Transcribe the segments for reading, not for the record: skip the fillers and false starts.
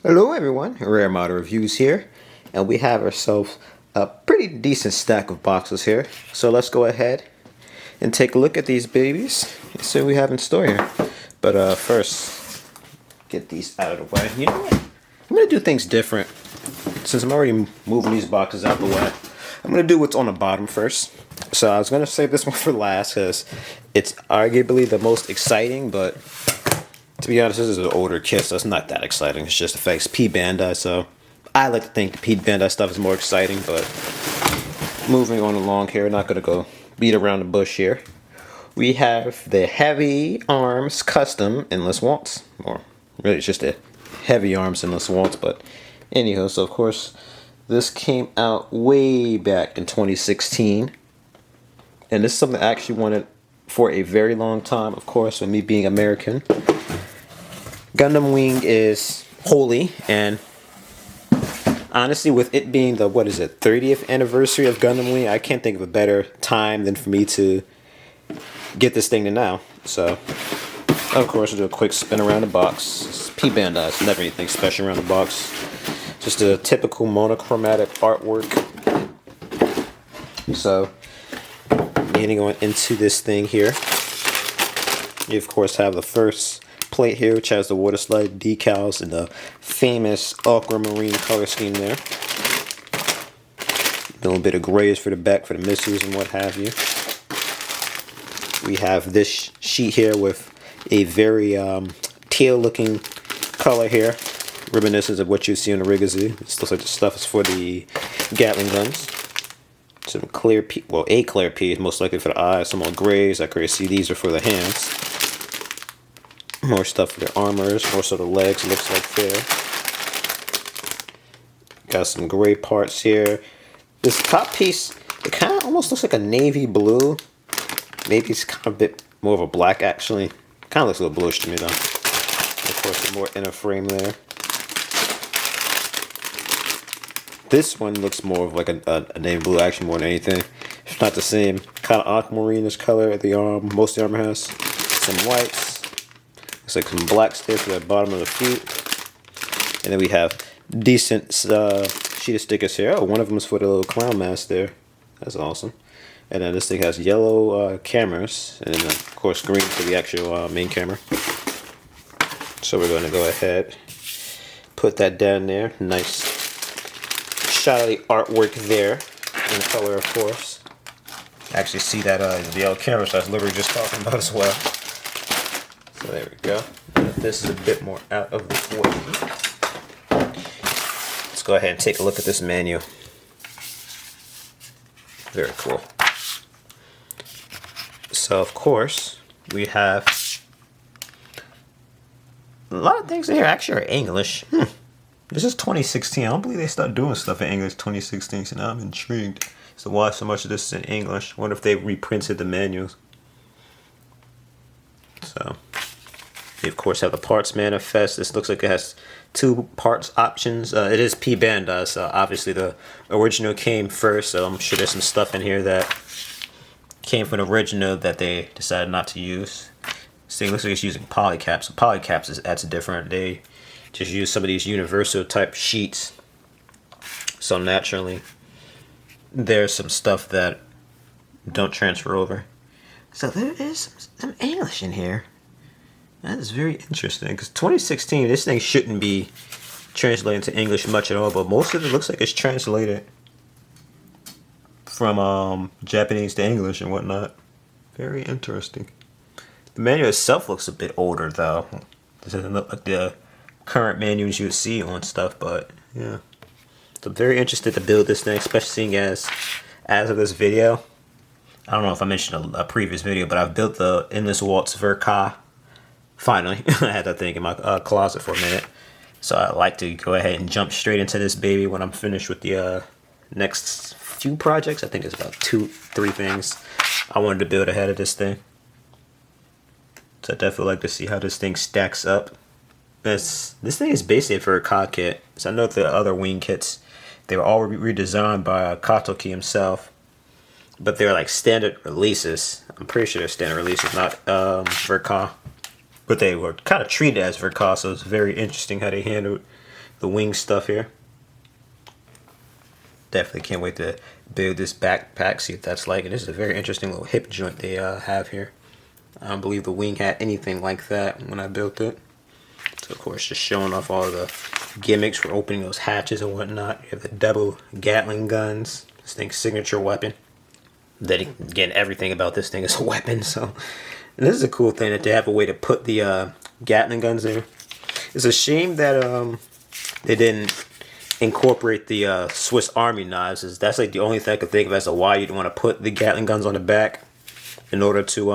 Hello everyone, Rare Model Reviews here, and we have ourselves a pretty decent stack of boxes here. So let's go ahead and take a look at these babies and see what we have in store here. But first, get these out of the way. You know what? I'm going to do things different. Since I'm already moving these boxes out of the way, I'm going to do what's on the bottom first. So I was going to save this one for last because it's arguably the most exciting, but to be honest, this is an older kit, so it's not that exciting. It's just effects P Bandai, so I like to think P Bandai stuff is more exciting, but moving on along here, not gonna go beat around the bush here. We have the Heavy Arms Custom Endless Waltz, or really it's just a Heavy Arms Endless Waltz, but anyhow, so of course, this came out way back in 2016, and this is something I actually wanted for a very long time, of course, with me being American. Gundam Wing is holy, and honestly, with it being the, 30th anniversary of Gundam Wing, I can't think of a better time than for me to get this thing to now. So, of course, we'll do a quick spin around the box. It's P Bandai, it's never anything special around the box. Just a typical monochromatic artwork. So, getting on into this thing here, you of course have the first plate here, which has the water slide decals and the famous aquamarine color scheme there. A little bit of grays for the back for the missiles and what have you. We have this sheet here with a very teal looking color here, reminiscent of what you see on the Rigazoo. This looks like the stuff is for the Gatling guns. Some clear P, well, a clear P is most likely for the eyes. Some more grays. I could see these are for the hands. More stuff for their armors, more sort of legs, looks like there. Got some gray parts here. This top piece, it kind of almost looks like a navy blue. Maybe it's kind of a bit more of a black, actually. Kind of looks a little bluish to me, though. Of course, some more inner frame there. This one looks more of like a navy blue, actually, more than anything. It's not the same kind of aquamarine-ish color at the arm. Most of the armor has some whites. Looks like some blacks there for the bottom of the feet. And then we have decent sheet of stickers here. Oh, one of them is for the little clown mask there. That's awesome. And then this thing has yellow cameras. And then, of course, green for the actual main camera. So we're going to go ahead, put that down there. Nice shot of the artwork there. In color, of course. Actually see that the yellow cameras I was literally just talking about as well. So there we go. This is a bit more out of the way. Let's go ahead and take a look at this menu. Very cool. So of course, we have a lot of things in here actually are English. This is 2016. I don't believe they started doing stuff in English 2016, so now I'm intrigued as to why so much of this is in English. I wonder if they reprinted the manuals. So, you of course have the parts manifest. This looks like it has 2 parts options. It is P Bandai, so obviously the original came first. So I'm sure there's some stuff in here that came from the original that they decided not to use. This thing looks like it's using polycaps. So polycaps that's different. They just use some of these universal type sheets. So naturally, there's some stuff that don't transfer over. So there is some English in here. That is very interesting, because 2016, this thing shouldn't be translated to English much at all, but most of it looks like it's translated from Japanese to English and whatnot. Very interesting. The manual itself looks a bit older, though. This doesn't look like the current manuals you would see on stuff, but yeah. So I'm very interested to build this thing, especially seeing as of this video. I don't know if I mentioned a previous video, but I've built the Endless Waltz Verka. Finally, I had that thing in my closet for a minute. So I like to go ahead and jump straight into this baby when I'm finished with the next few projects. I think it's about 2-3 things I wanted to build ahead of this thing. So I definitely like to see how this thing stacks up. This thing is basically a Verka kit. So I know the other wing kits, they were all redesigned by Katoki himself. But they're like standard releases. I'm pretty sure they're standard releases, not Verka. But they were kind of treated as Verka, so it's very interesting how they handled the wing stuff here. Definitely can't wait to build this backpack, see what that's like. And this is a very interesting little hip joint they have here. I don't believe the wing had anything like that when I built it. So of course, just showing off all the gimmicks for opening those hatches and whatnot. You have the double Gatling guns, this thing's signature weapon. Then again, everything about this thing is a weapon. So and this is a cool thing that they have a way to put the Gatling guns in. It's a shame that they didn't incorporate the Swiss Army knives. That's like the only thing I could think of as to why you'd want to put the Gatling guns on the back in order to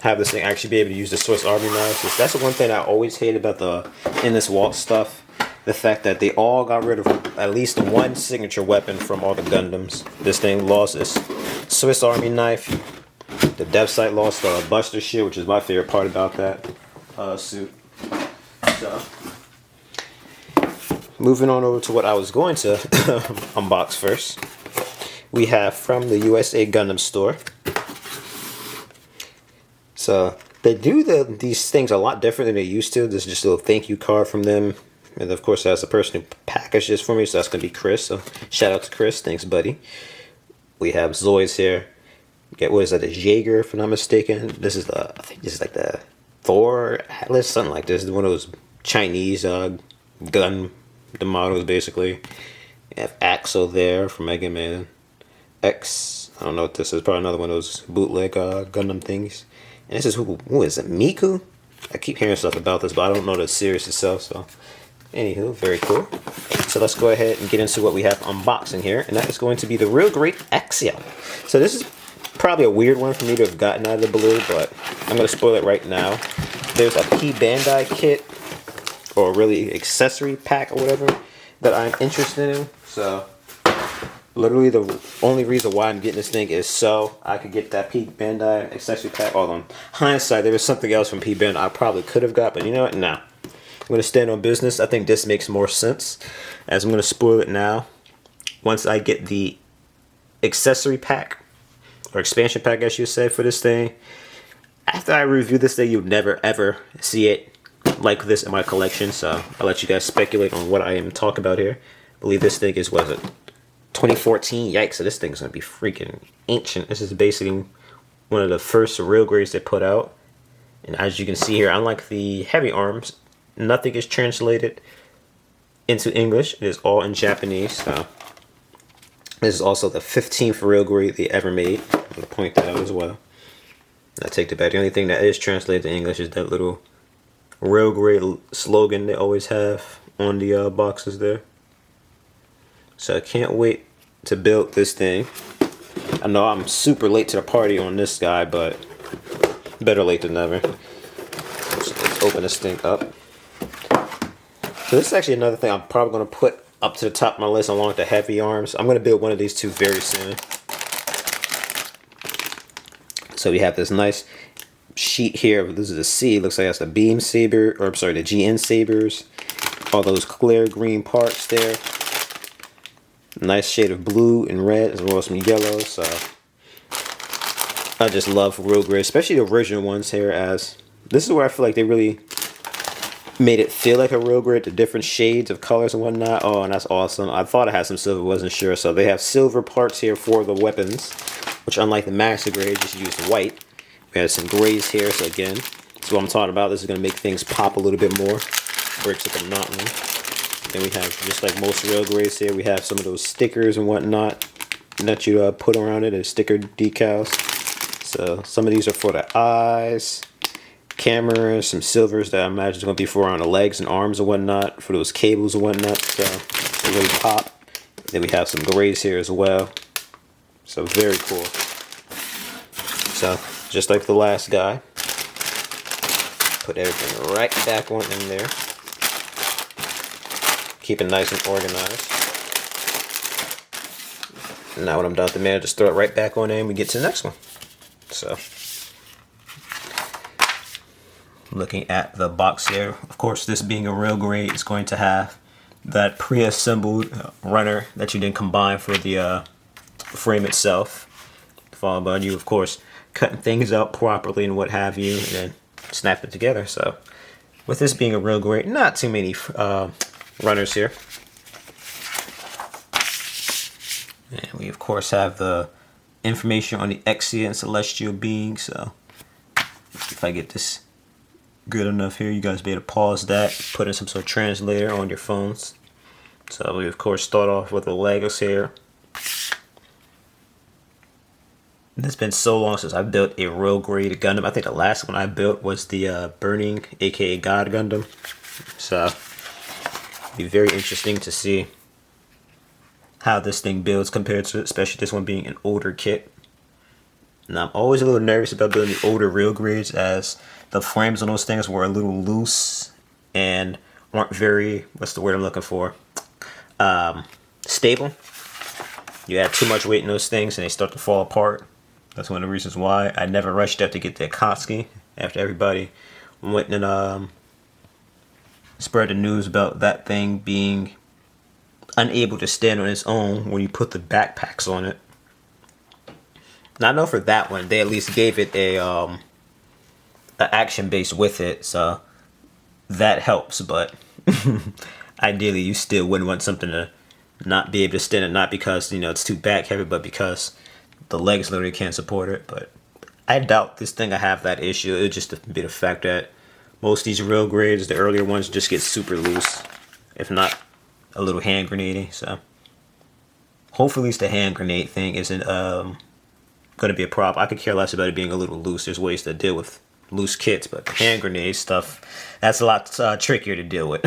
have this thing actually be able to use the Swiss Army knives. That's the one thing I always hate about the In This Waltz stuff. The fact that they all got rid of at least one signature weapon from all the Gundams. This thing lost its Swiss Army knife. The Dev Site lost the Buster Shield, which is my favorite part about that suit. So, moving on over to what I was going to unbox first. We have from the USA Gundam store. So they do these things a lot different than they used to. This is just a little thank you card from them. And of course, that's the person who packaged this for me. So that's going to be Chris. So shout out to Chris. Thanks, buddy. We have Zoids here. Get what is that? A Jaeger, if I'm not mistaken. This is I think this is like the Thor Atlas, something like this. One of those Chinese gun models, basically. You have Axel there from Mega Man X. I don't know what this is. Probably another one of those bootleg Gundam things. And this is who is it? Miku? I keep hearing stuff about this, but I don't know the series itself. So, anywho, very cool. So let's go ahead and get into what we have unboxing here, and that is going to be the Real Great Axiom. So this is probably a weird one for me to have gotten out of the blue, but I'm going to spoil it right now. There's a P Bandai kit, or really accessory pack or whatever, that I'm interested in. So literally the only reason why I'm getting this thing is so I could get that P Bandai accessory pack. Although in hindsight, there was something else from P Bandai I probably could have got, but you know what? Nah. I'm going to stand on business. I think this makes more sense, as I'm going to spoil it now. Once I get the accessory pack, or expansion pack, I should say, for this thing, after I review this thing, you'll never ever see it like this in my collection. So I'll let you guys speculate on what I am talking about here. I believe this thing is, was it 2014? Yikes, so this thing is going to be freaking ancient. This is basically one of the first real grades they put out. And as you can see here, unlike the heavy arms, nothing is translated into English. It is all in Japanese. So this is also the 15th real grade they ever made. I'm going to point that out as well. I take the back. The only thing that is translated to English is that little real grade slogan they always have on the boxes there. So I can't wait to build this thing. I know I'm super late to the party on this guy, but better late than never. So let's open this thing up. So this is actually another thing I'm probably going to put up to the top of my list along with the heavy arms. I'm going to build one of these two very soon. So we have this nice sheet here. This is a C. Looks like that's the beam saber, or I'm sorry, the GN sabers. All those clear green parts there. Nice shade of blue and red, as well as some yellow. So I just love real gray, especially the original ones here, as this is where I feel like they really made it feel like a real grid, the different shades of colors and whatnot. Oh, and that's awesome. I thought it had some silver, wasn't sure. So they have silver parts here for the weapons, which unlike the Master Grade, just used white. We have some grays here, so again, that's what I'm talking about. This is going to make things pop a little bit more. Breaks up the monotony. Then we have, just like most real grades here, we have some of those stickers and whatnot that you put around it, as sticker decals. So some of these are for the eyes, cameras, some silvers that I imagine is going to be for around the legs and arms and whatnot, for those cables and whatnot, so really pop. Then we have some grays here as well. So very cool. So just like the last guy, put everything right back on in there. Keep it nice and organized. Now when I'm done with the man, just throw it right back on in and we get to the next one. So looking at the box here, of course, this being a real grade is going to have that pre-assembled runner that you then combine for the frame itself, followed by you, of course, cutting things out properly and what have you, and then snap it together. So with this being a real grade, not too many runners here. And we of course have the information on the Exia and celestial beings. So if I get this good enough here, you guys be able to pause that, put in some sort of translator on your phones. So we of course start off with the Legos here. It's been so long since I built a real grade Gundam. I think the last one I built was the Burning, aka God Gundam. So it'll be very interesting to see how this thing builds compared to, especially this one being an older kit. Now I'm always a little nervous about building the older real grades, as the frames on those things were a little loose and weren't very, what's the word I'm looking for, stable. You add too much weight in those things and they start to fall apart. That's one of the reasons why I never rushed up to get the Akatsuki after everybody went and spread the news about that thing being unable to stand on its own when you put the backpacks on it. Now I know for that one they at least gave it a action base with it, so that helps, but ideally you still wouldn't want something to not be able to stand it, not because, you know, it's too back heavy, but because the legs literally can't support it. But I doubt this thing I have that issue. It would just be the fact that most of these real grades, the earlier ones, just get super loose, if not a little hand grenadey. So hopefully at least the hand grenade thing isn't going to be a problem. I could care less about it being a little loose. There's ways to deal with loose kits, but hand grenade stuff, that's a lot trickier to deal with.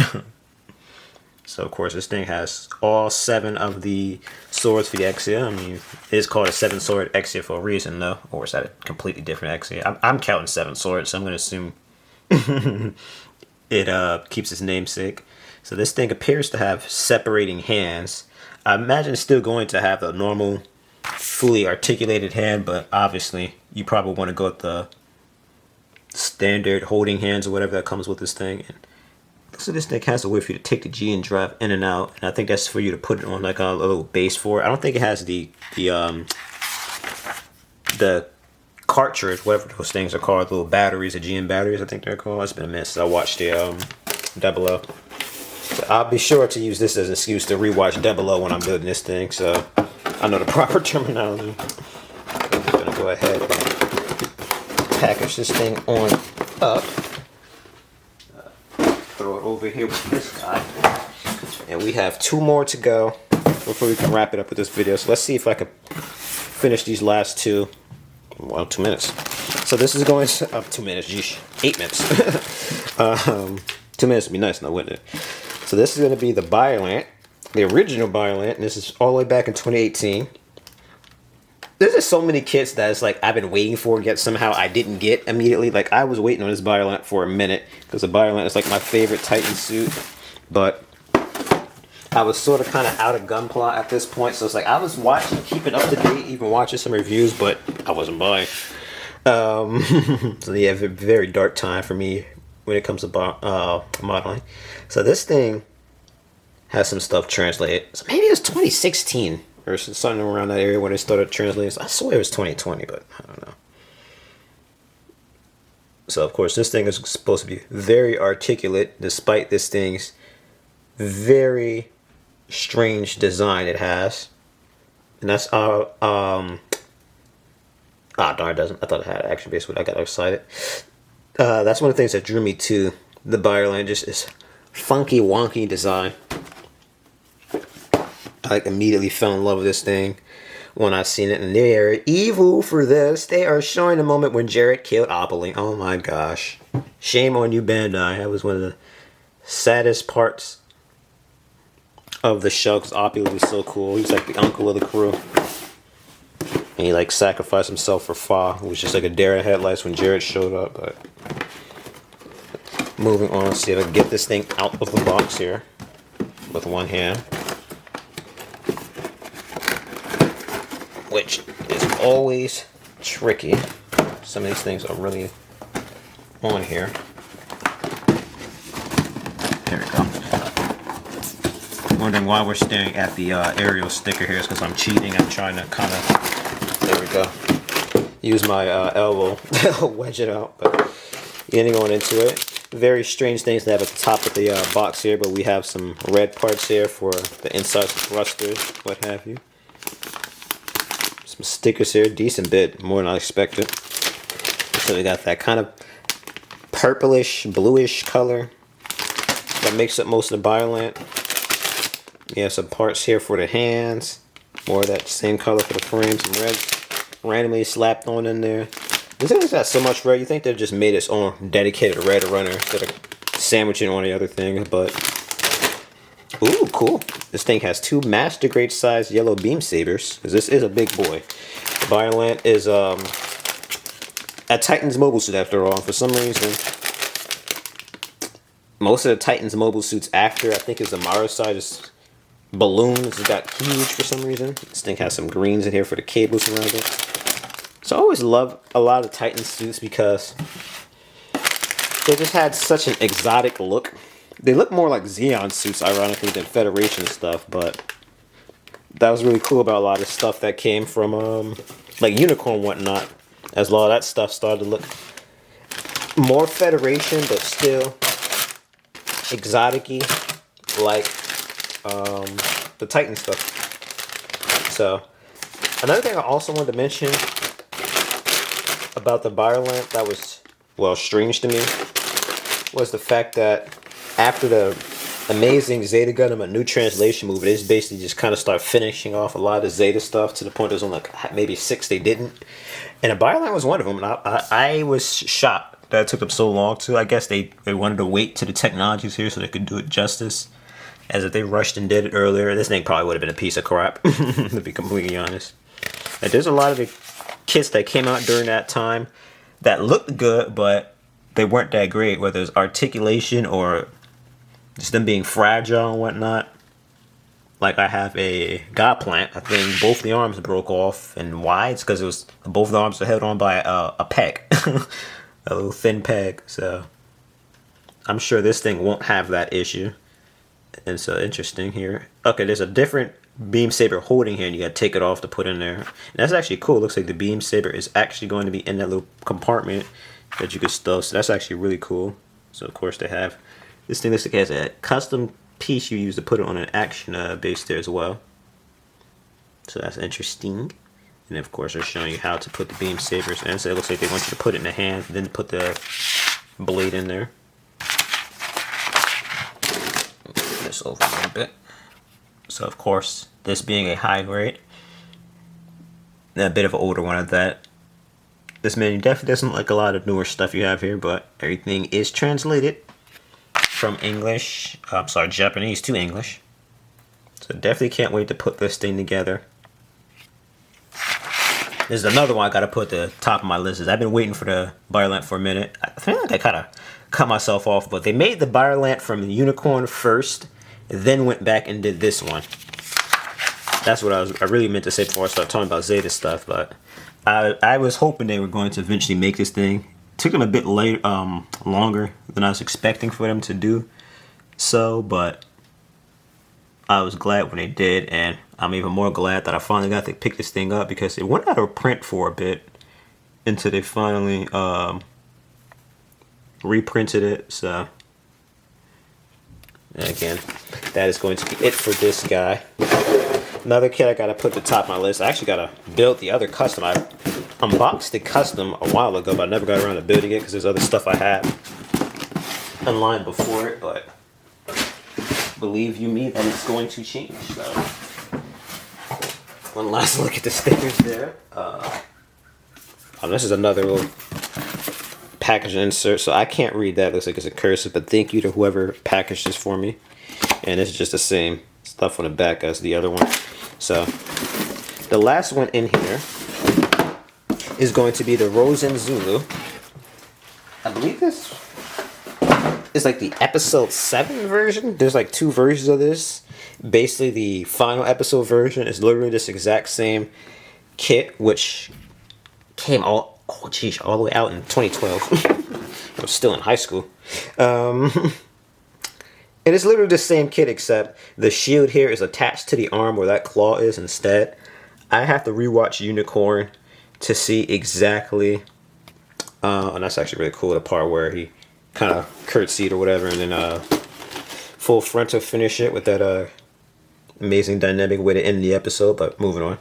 So of course this thing has all 7 of the swords for the Exia. I mean, it is called a 7-sword Exia for a reason though, or is that a completely different Exia? I'm counting 7 swords, so I'm going to assume it keeps its namesake. So this thing appears to have separating hands. I imagine it's still going to have the normal fully articulated hand, but obviously you probably want to go with the standard holding hands or whatever that comes with this thing. And so this thing has a way for you to take the G and drive in and out, and I think that's for you to put it on like a little base for it. I don't think it has the cartridge, whatever those things are called, the little batteries, the GM batteries, I think they're called. It's been a minute since I watched the Double O. So I'll be sure to use this as an excuse to rewatch Double O when I'm building this thing, so I know the proper terminology. I'm just gonna go ahead and package this thing on up. Throw it over here with this guy. And we have 2 more to go before we can wrap it up with this video. So let's see if I can finish these last 2. Well, 2 minutes. So this is going to, 2 minutes, geez, 8 minutes. 2 minutes would be nice now, wouldn't it? So this is going to be the Biolant, the original Biolant, and this is all the way back in 2018. There's just so many kits that it's like I've been waiting for, yet somehow I didn't get immediately. Like I was waiting on this Biolant for a minute because the Biolant is like my favorite Titan suit, but I was sort of kind of out of Gunpla at this point, so it's like I was watching, keeping up to date, even watching some reviews, but I wasn't buying. So yeah, very dark time for me when it comes to modeling. So this thing has some stuff translated. So maybe it was 2016 or something around that area when they started translating. So I swear it was 2020, but I don't know. So of course this thing is supposed to be very articulate, despite this thing's very strange design it has. And that's darn, it doesn't. I thought it had an action base, but I got excited. That's one of the things that drew me to the Bioland, just this funky, wonky design. I like immediately fell in love with this thing when I seen it, and they are evil for this. They are showing the moment when Jarrett killed Opoly. Oh my gosh. Shame on you, Bandai. That was one of the saddest parts of the show, because Opoly was so cool. He was like the uncle of the crew. And he like sacrificed himself for Fa. It was just like a dare in headlights when Jarrett showed up. But moving on, see if I can get this thing out of the box here with one hand, which is always tricky. Some of these things are really on here. There we go. Wondering why we're staring at the aerial sticker here. It's because I'm cheating. I'm trying to kind of, there we go, use my elbow to wedge it out. But getting on into it, very strange things they have at the top of the box here, but we have some red parts here for the inside thrusters, what have you. Some stickers here, decent bit, more than I expected. So we got that kind of purplish, bluish color that makes up most of the BioLant. You have some parts here for the hands, more of that same color for the frames, some red randomly slapped on in there. This thing's got so much red, you think they just made its own dedicated red runner instead of sandwiching on the other thing, but ooh, cool. This thing has 2 master grade size yellow beam sabers, because this is a big boy. The BioLant is a Titan's mobile suit after all. For some reason, most of the Titan's mobile suits after, I think, is the Mara side, is balloons. It got huge for some reason. This thing has some greens in here for the cables around it. So I always love a lot of Titan suits because they just had such an exotic look. They look more like Xeon suits, ironically, than Federation stuff, but that was really cool about a lot of stuff that came from, like Unicorn and whatnot, as a lot of that stuff started to look more Federation, but still exotic-y, like the Titan stuff. So, another thing I also wanted to mention about the BioLant that was, well, strange to me, was the fact that after the amazing Zeta Gundam, a new translation movie, they just basically just kind of start finishing off a lot of Zeta stuff to the point there's only like maybe 6 they didn't. And a BioLant was one of them, and I was shocked that it took them so long to. I guess they wanted to wait till the technology's here so they could do it justice. As if they rushed and did it earlier, this thing probably would have been a piece of crap, to be completely honest. And there's a lot of the kits that came out during that time that looked good, but they weren't that great, whether it's articulation or just them being fragile and whatnot. Like I have a God Plant, I think both the arms broke off, and why? It's because it was both the arms were held on by a peg, a little thin peg. So I'm sure this thing won't have that issue. And so interesting here. Okay, there's a different beam saber holding here, and you gotta take it off to put in there. And that's actually cool. It looks like the beam saber is actually going to be in that little compartment that you could stuff. So that's actually really cool. So of course they have this thing. Looks like it has a custom piece you use to put it on an action base there as well. So that's interesting. And of course they're showing you how to put the beam sabers in. So it looks like they want you to put it in the hand, then put the blade in there. Move this over a little bit. So of course, this being a high grade, a bit of an older one at that. This menu definitely doesn't like a lot of newer stuff you have here, but everything is translated from English, I'm sorry, Japanese to English. So definitely can't wait to put this thing together. There's another one I gotta put at the top of my list. I've been waiting for the BioLant for a minute. I feel like I kind of cut myself off, but they made the BioLant from the Unicorn first, then went back and did this one. That's what I really meant to say before I start talking about Zeta stuff, but I was hoping they were going to eventually make this thing. It took them a bit longer than I was expecting for them to do so, but I was glad when they did, and I'm even more glad that I finally got to pick this thing up, because it went out of print for a bit until they finally reprinted it. So again, that is going to be it for this guy. Another kit I gotta put at the top of my list. I actually gotta build the other custom. I unboxed the custom a while ago, but I never got around to building it because there's other stuff I had online before it. But believe you me that it's going to change. So one last look at the stickers there. This is another little package insert, so I can't read that. It looks like it's a cursive, but thank you to whoever packaged this for me. And it's just the same stuff on the back as the other one. So the last one in here is going to be the Rosen Zulu. I believe this is like the episode 7 version. There's like 2 versions of this. Basically the final episode version is literally this exact same kit, which came all the way out in 2012. I was still in high school. It is literally the same kit, except the shield here is attached to the arm where that claw is instead. I have to rewatch Unicorn to see exactly, and that's actually really cool, the part where he kind of curtsied or whatever, and then full frontal finish it with that amazing dynamic way to end the episode. But moving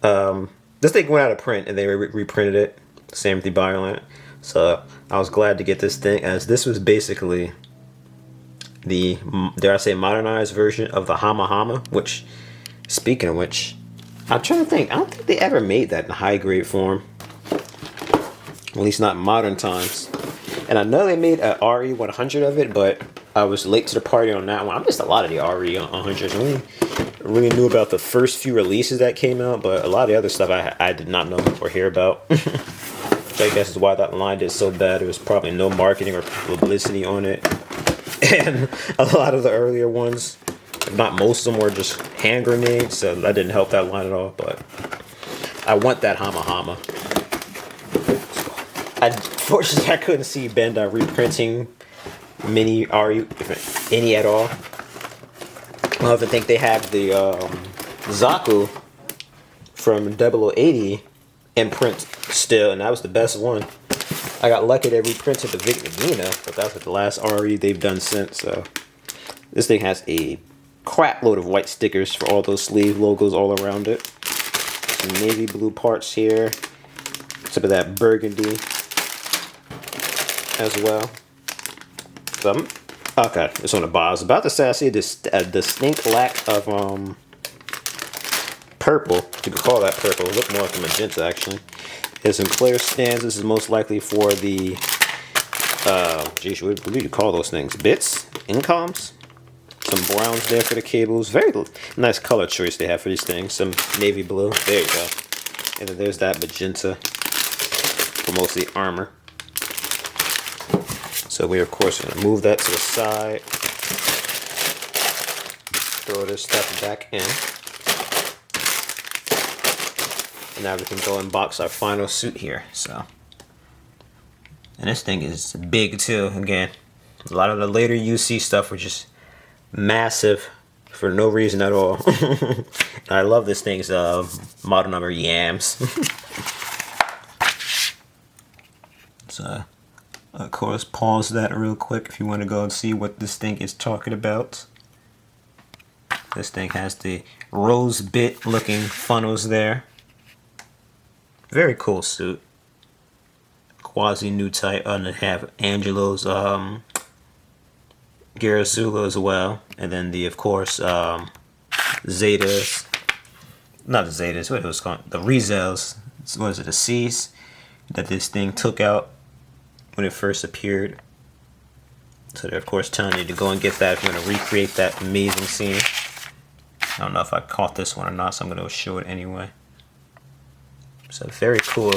on. This thing went out of print and they reprinted it. Same with the Biolant. So I was glad to get this thing, as this was basically the, dare I say, modernized version of the Hama Hama. Which, speaking of which, I'm trying to think. I don't think they ever made that in high grade form. At least not in modern times. And I know they made a RE100 of it, but I was late to the party on that one. I missed a lot of the RE100s. I really knew about the first few releases that came out, but a lot of the other stuff I did not know or hear about. I guess is why that line did so bad. There was probably no marketing or publicity on it. And a lot of the earlier ones, if not most of them, were just hand grenades, so that didn't help that line at all. But I want that Hama Hama. Unfortunately, I couldn't see Bandai reprinting mini RE, if any at all. I don't even think they have the Zaku from 0080 in print still, and that was the best one. I got lucky they reprinted the Vic Nagina, but that's the last RE they've done since. So this thing has a crap load of white stickers for all those sleeve logos all around it. Some navy blue parts here. Some of that burgundy as well. So okay, it's on the bottom. I was about to say I see a distinct lack of purple. You could call that purple. It looked more like a magenta actually. There's some clear stands. This is most likely for the geez, what do you call those things? Bits? Incoms? Some browns there for the cables. Very nice color choice they have for these things. Some navy blue. There you go. And then there's that magenta for most of the armor. So we, of course, are going to move that to the side. Throw this stuff back in. And now we can go unbox our final suit here. So, and this thing is big too. Again, a lot of the later UC stuff were just massive for no reason at all. I love this thing's model number Yams. So, of course, pause that real quick if you want to go and see what this thing is talking about. This thing has the rose bit looking funnels there. Very cool suit. Quasi new type. And they have Angelo's Garazula as well. And then the, of course, Zetas. Not the Zetas, what it was called? The Rizels. What is it? The C's that this thing took out when it first appeared. So they're, of course, telling you to go and get that if you're going to recreate that amazing scene. I don't know if I caught this one or not, so I'm going to show it anyway. So very cool.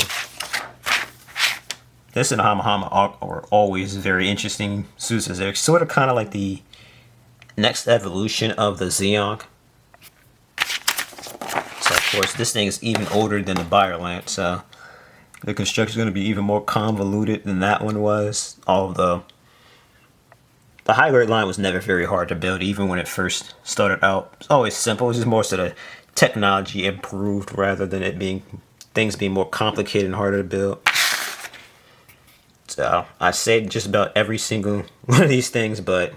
This and Hama Hama are always very interesting suits. They're sort of kind of like the next evolution of the Zeong. So of course this thing is even older than the Biolant, so the construction is going to be even more convoluted than that one was. All of the high grade line was never very hard to build, even when it first started out. It's always simple. It's just more so the technology improved rather than it being things being more complicated and harder to build. So I say just about every single one of these things, but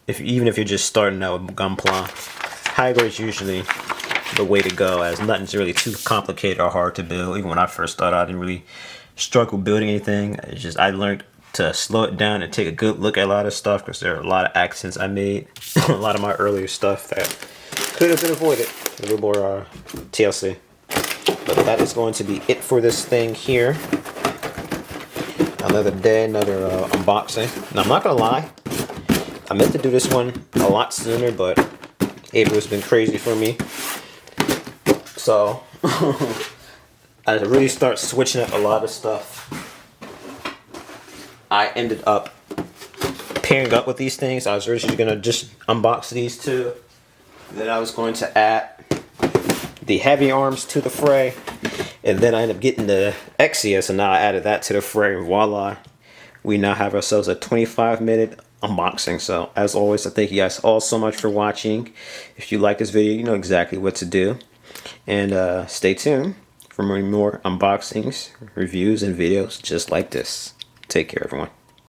even if you're just starting out with Gunpla, high grade is usually the way to go, as nothing's really too complicated or hard to build. Even when I first started, I didn't really struggle building anything. It's just I learned to slow it down and take a good look at a lot of stuff, because there are a lot of accents I made. A lot of my earlier stuff that could have been avoided. A little more TLC. But that is going to be it for this thing here. Another day, another unboxing. Now I'm not gonna lie, I meant to do this one a lot sooner, but April's been crazy for me. So I really start switching up a lot of stuff. I ended up pairing up with these things. I was originally gonna just unbox these two. Then I was going to add the heavy arms to the fray, and then I ended up getting the Exia, so now I added that to the fray, and voila, we now have ourselves a 25-minute unboxing. So as always, I thank you guys all so much for watching. If you like this video, you know exactly what to do, and stay tuned for more unboxings, reviews, and videos just like this. Take care, everyone.